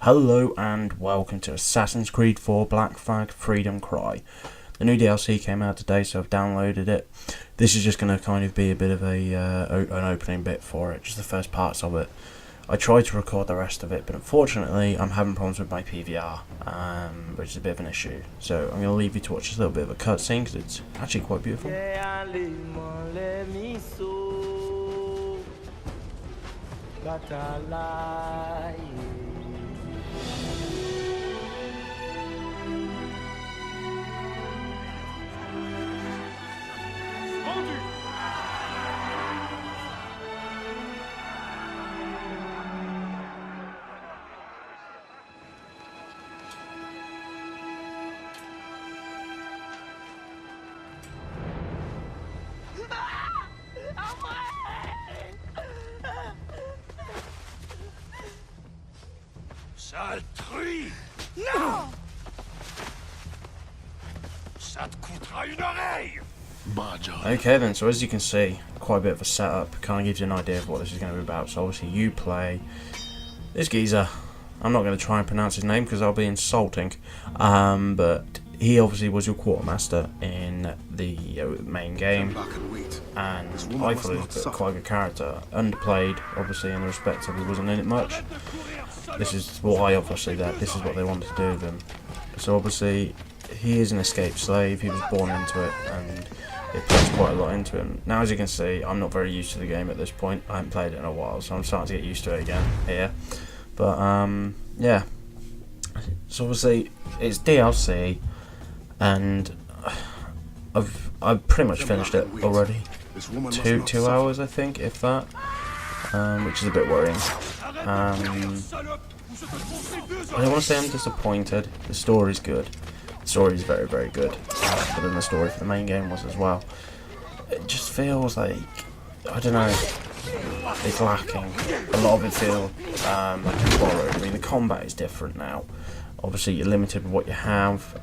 Hello and welcome to Assassin's Creed 4 Black Flag Freedom Cry. The new DLC came out today, so I've downloaded it. This is just going to kind of be a bit of an opening bit for it, just the first parts of it. I tried to record the rest of it, but unfortunately I'm having problems with my PVR, which is a bit of an issue. So I'm going to leave you to watch a little bit of a cutscene because it's actually quite beautiful. Saleterie! Non! Ça te coûtera une oreille! Okay then, so as you can see, quite a bit of a setup, kind of gives you an idea of what this is going to be about. So obviously you play this geezer. I'm not going to try and pronounce his name because I'll be insulting, but he obviously was your quartermaster in the main game, and I thought he was quite a good character, underplayed obviously in the respect of he wasn't in it much. This is why obviously this is what they wanted to do with him. So obviously he is an escaped slave, he was born into it, and it plays quite a lot into him. Now as you can see, I'm not very used to the game at this point. I haven't played it in a while, so I'm starting to get used to it again here. But yeah, so obviously it's DLC, and I've pretty much finished it already. Two hours I think, if that, which is a bit worrying. I don't want to say I'm disappointed. The story's good. The story is very, very good. But then the story for the main game was as well. It just feels like, I don't know, it's lacking. A lot of it feels like it's borrowed. I mean, the combat is different now. Obviously, you're limited with what you have.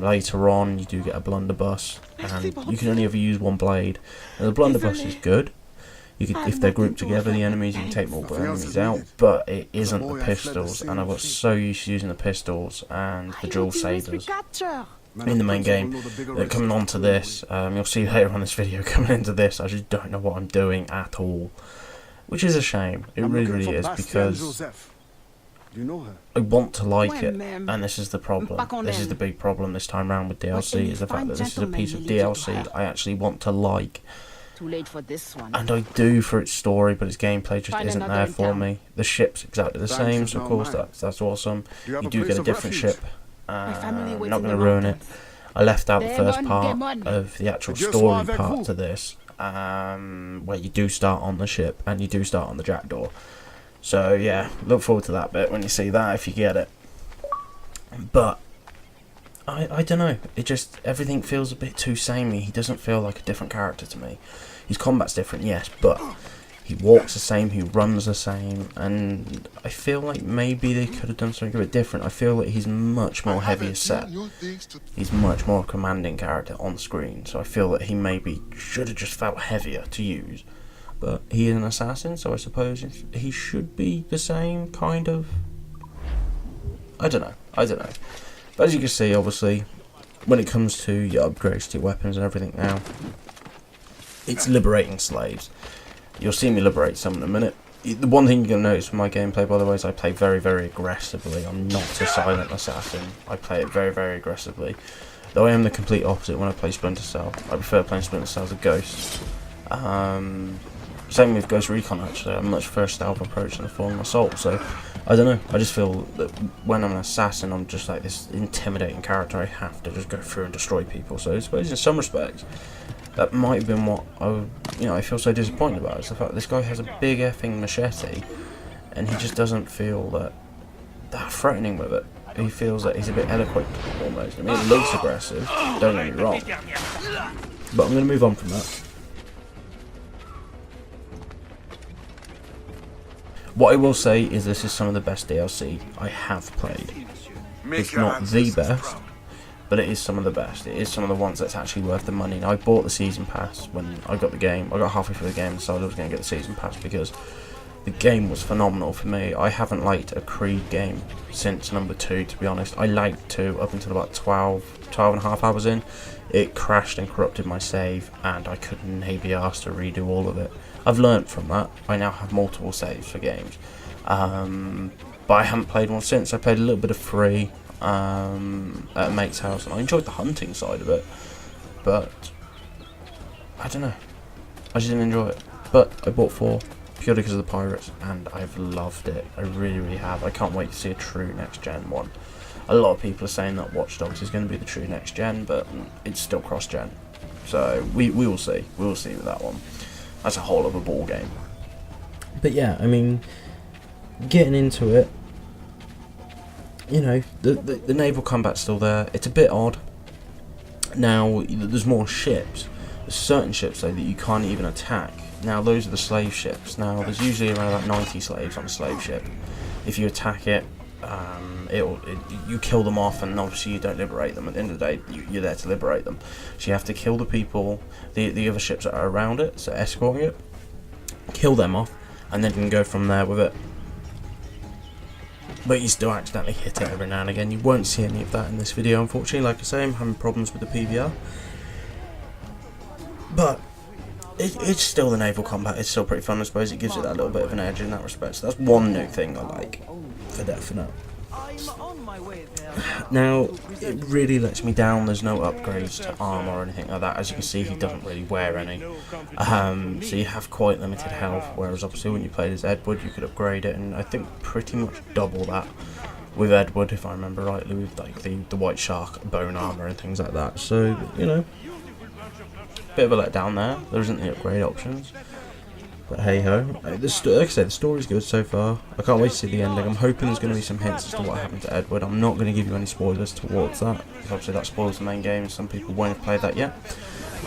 Later on, you do get a blunderbuss, and you can only ever use one blade. And the blunderbuss is good. You can, if they're grouped together, the enemies, you can take multiple enemies out, but it isn't the pistols, and I got so used to using the pistols and the dual sabers in the main game that coming on to this, you'll see later on this video, coming into this, I just don't know what I'm doing at all, which is a shame. It really, really is, because I want to like it, and this is the problem. This is the big problem this time around with DLC, is the fact that this is a piece of DLC I actually want to like. Too late for this one. And I do for its story, but its gameplay just isn't there for me. The ship's exactly the same, so of course that's awesome. You do get a different ship. Not going to ruin it. I left out the first part of the actual story part to this, where you do start on the ship and you do start on the jackdaw. So yeah, look forward to that bit when you see that, if you get it. But I don't know, it just, everything feels a bit too samey. He doesn't feel like a different character to me. His combat's different, yes, but he walks the same, he runs the same, and I feel like maybe they could have done something a bit different. I feel like he's much more heavier set. He's much more commanding character on screen, so I feel that he maybe should have just felt heavier to use. But he is an assassin, so I suppose he should be the same, kind of. I don't know. But as you can see, obviously, when it comes to your upgrades to your weapons and everything now, it's liberating slaves. You'll see me liberate some in a minute. The one thing you're going to notice from my gameplay, by the way, is I play very, very aggressively. I'm not a silent assassin. I play it very, very aggressively. Though I am the complete opposite when I play Splinter Cell. I prefer playing Splinter Cell as a ghost. Same with Ghost Recon, actually. I much prefer a stealth approach than a Fallen Assault, so I don't know, I just feel that when I'm an assassin, I'm just like this intimidating character. I have to just go through and destroy people. So I suppose in some respects, that might have been what I feel so disappointed about. It's the fact that this guy has a big effing machete, and he just doesn't feel that threatening with it. He feels that he's a bit eloquent, almost. I mean, it looks aggressive, don't get me wrong, but I'm going to move on from that. What I will say is this is some of the best DLC I have played. It's not the best, but it is some of the best. It is some of the ones that's actually worth the money. Now, I bought the season pass when I got the game. I got halfway through the game and decided I was going to get the season pass because The game was phenomenal for me. I haven't liked a Creed game since number 2, to be honest. I liked 2 up until about 12 and a half hours in. It crashed and corrupted my save, and I couldn't be asked to redo all of it. I've learnt from that. I now have multiple saves for games. But I haven't played one since. I played a little bit of 3 at a mate's house, and I enjoyed the hunting side of it. But I don't know. I just didn't enjoy it. But I bought 4 purely because of the pirates, and I've loved it. I really, really have. I can't wait to see a true next-gen one. A lot of people are saying that Watch Dogs is going to be the true next-gen, but it's still cross-gen. So we will see. We will see with that one. That's a whole other ball game. But yeah, I mean, getting into it, you know, the naval combat's still there. It's a bit odd. Now, there's more ships. There's certain ships, though, that you can't even attack. Now, those are the slave ships. Now, there's usually around about 90 slaves on a slave ship. If you attack it, you kill them off, and obviously you don't liberate them. At the end of the day, you're there to liberate them. So you have to kill the people, the other ships that are around it, so escorting it, kill them off, and then you can go from there with it. But you still accidentally hit it every now and again. You won't see any of that in this video, unfortunately. Like I say, I'm having problems with the PVR. But it's still the naval combat. It's still pretty fun, I suppose. It gives it that little bit of an edge in that respect. So that's one new thing I like, for definite. Now, it really lets me down. There's no upgrades to armor or anything like that. As you can see, he doesn't really wear any. So you have quite limited health, whereas obviously when you played as Edward, you could upgrade it, and I think pretty much double that with Edward, if I remember rightly, with like the white shark bone armor and things like that. So, you know, bit of a letdown there. There isn't the upgrade options. But hey ho, like I said, the story's good so far. I can't wait to see the ending. I'm hoping there's going to be some hints as to what happened to Edward. I'm not going to give you any spoilers towards that, because obviously that spoils the main game and some people won't have played that yet.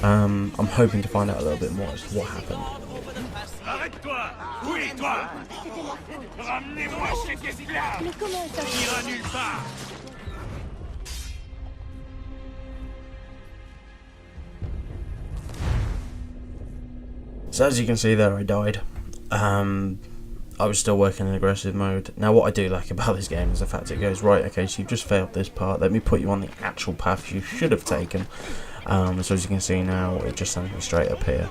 I'm hoping to find out a little bit more as to what happened. Arrête-toi! Oui, toi! Ramenez-moi cet esclave! Il ira nulle part! So as you can see there, I died. I was still working in aggressive mode. Now what I do like about this game is the fact it goes, right, okay, so you've just failed this part, let me put you on the actual path you should have taken. So as you can see now, it just sends me straight up here.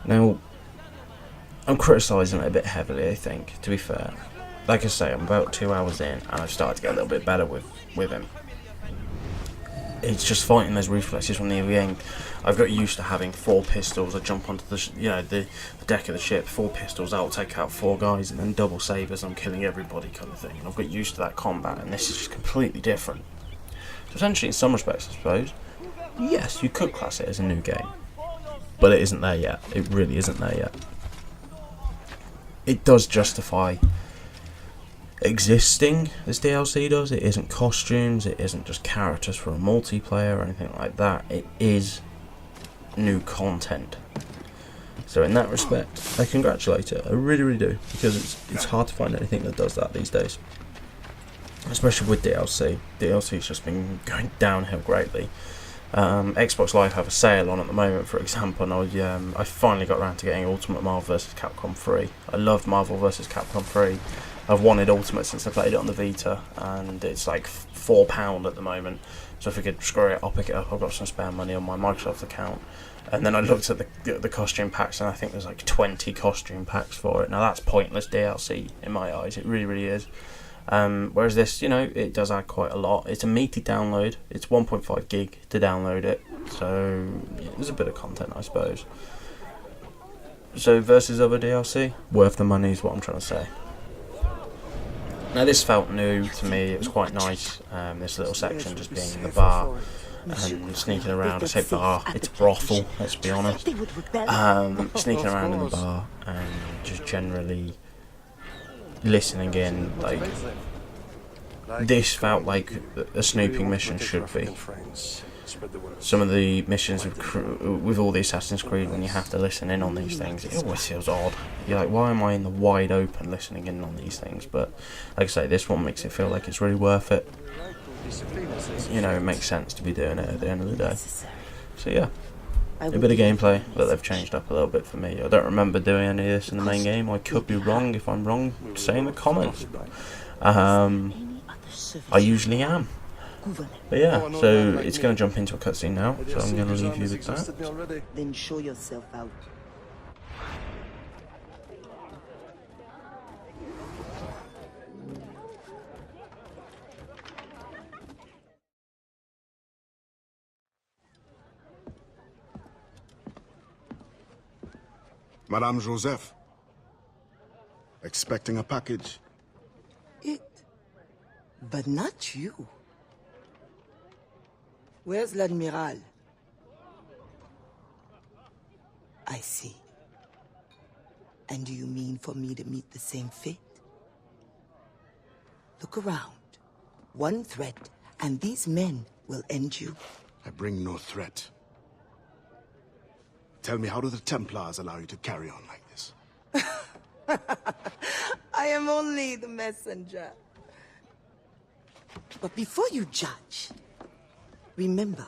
Now, I'm criticising it a bit heavily, I think, to be fair. Like I say, I'm about 2 hours in, and I've started to get a little bit better with him. It's just fighting those reflexes from the beginning. I've got used to having 4 pistols. I jump onto the deck of the ship, 4 pistols out, take out 4 guys, and then double sabers. I'm killing everybody, kind of thing. And I've got used to that combat, and this is just completely different. So essentially, in some respects, I suppose, yes, you could class it as a new game, but it isn't there yet. It really isn't there yet. It does justify existing as DLC does. It isn't costumes, it isn't just characters for a multiplayer or anything like that. It is new content. So in that respect, I congratulate it. I really, really do, because it's hard to find anything that does that these days, especially with DLC. DLC's just been going downhill greatly. Xbox Live have a sale on at the moment, for example, and I finally got around to getting Ultimate Marvel vs. Capcom 3. I loved Marvel vs. Capcom 3. I've wanted Ultimate since I played it on the Vita, and it's like £4 at the moment. So if we could screw it, I'll pick it up. I've got some spare money on my Microsoft account. And then I looked at the costume packs, and I think there's like 20 costume packs for it. Now that's pointless DLC in my eyes. It really, really is. Whereas this, you know, it does add quite a lot. It's a meaty download. It's 1.5 gig to download it. So yeah, there's a bit of content, I suppose. So versus other DLC, worth the money is what I'm trying to say. Now this felt new to me. It was quite nice. This little section just being in the bar and sneaking around. I say bar, it's brothel, let's be honest. Sneaking around in the bar and just generally listening in. Like, this felt like a snooping mission should be. Some of the missions with all the Assassin's Creed, when you have to listen in on these things, it always feels odd. You're like, why am I in the wide open listening in on these things? But like I say, this one makes it feel like it's really worth it. You know, it makes sense to be doing it at the end of the day. So yeah, A bit of gameplay that they've changed up a little bit for me. I don't remember doing any of this in the main game. I could be wrong. If I'm wrong, say in the comments. I usually am. But yeah, so it's going to jump into a cutscene now, so I'm going to leave you with that. Then show yourself out. Madame Joseph. Expecting a package. But not you. Where's l'Admiral? I see. And do you mean for me to meet the same fate? Look around. One threat, and these men will end you. I bring no threat. Tell me, how do the Templars allow you to carry on like this? I am only the messenger. But before you judge, remember,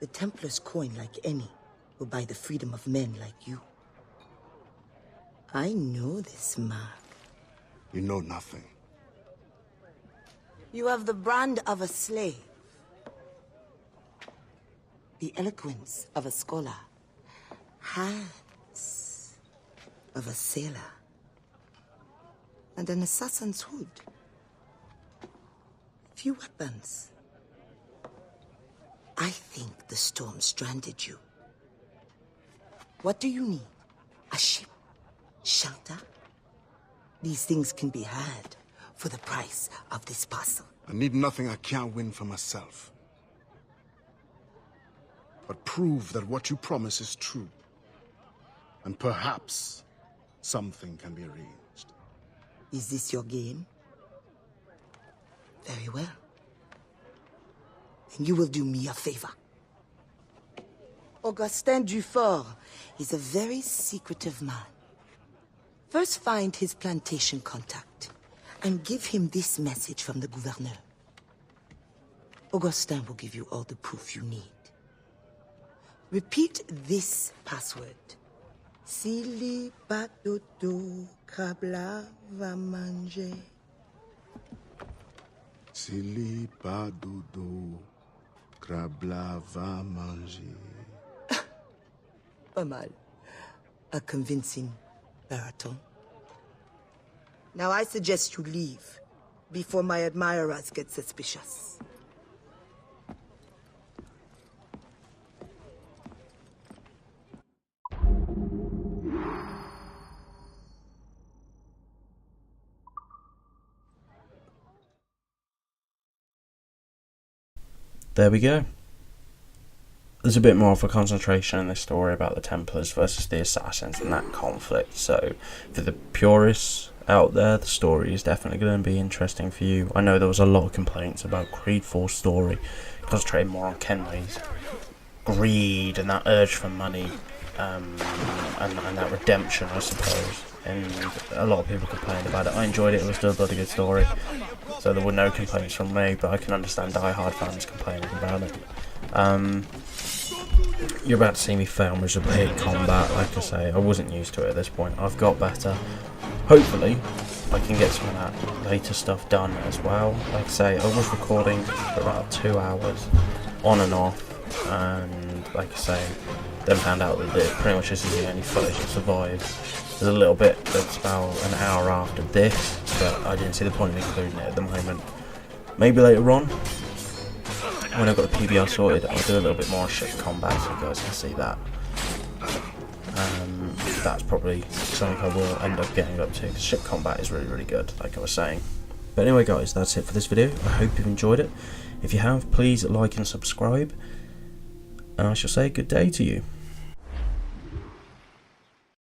the Templars' coin, like any, will buy the freedom of men like you. I know this mark. You know nothing. You have the brand of a slave, the eloquence of a scholar, hands of a sailor, and an assassin's hood. Few weapons. I think the storm stranded you. What do you need? A ship? Shelter? These things can be had for the price of this parcel. I need nothing I can't win for myself. But prove that what you promise is true. And perhaps something can be arranged. Is this your game? Very well. Then you will do me a favor. Augustin Dufort is a very secretive man. First find his plantation contact and give him this message from the gouverneur. Augustin will give you all the proof you need. Repeat this password. Sili Badodo Krabla va manger. Sili pas dodo, Krabla va manger. Pas mal. A convincing baritone. Now I suggest you leave before my admirers get suspicious. There we go. There's a bit more of a concentration in this story about the Templars versus the Assassins and that conflict, so for the purists out there, the story is definitely going to be interesting for you. I know there was a lot of complaints about Creed 4's story, concentrating more on Kenway's greed and that urge for money, and that redemption, I suppose. And a lot of people complained about it. I enjoyed it, it was still a bloody good story, so there were no complaints from me, but I can understand die-hard fans complaining about it. You're about to see me fail miserably at combat. Like I say, I wasn't used to it at this point. I've got better. Hopefully I can get some of that later stuff done as well. Like I say, I was recording for about 2 hours on and off, and like I say, then found out that pretty much this is the only footage that survived. There's a little bit that's about an hour after this, but I didn't see the point of including it at the moment. Maybe later on, when I've got the PBR sorted, I'll do a little bit more ship combat so you guys can see that. That's probably something I will end up getting up to, because ship combat is really, really good, like I was saying. But anyway guys, that's it for this video. I hope you've enjoyed it. If you have, please like and subscribe, and I shall say good day to you.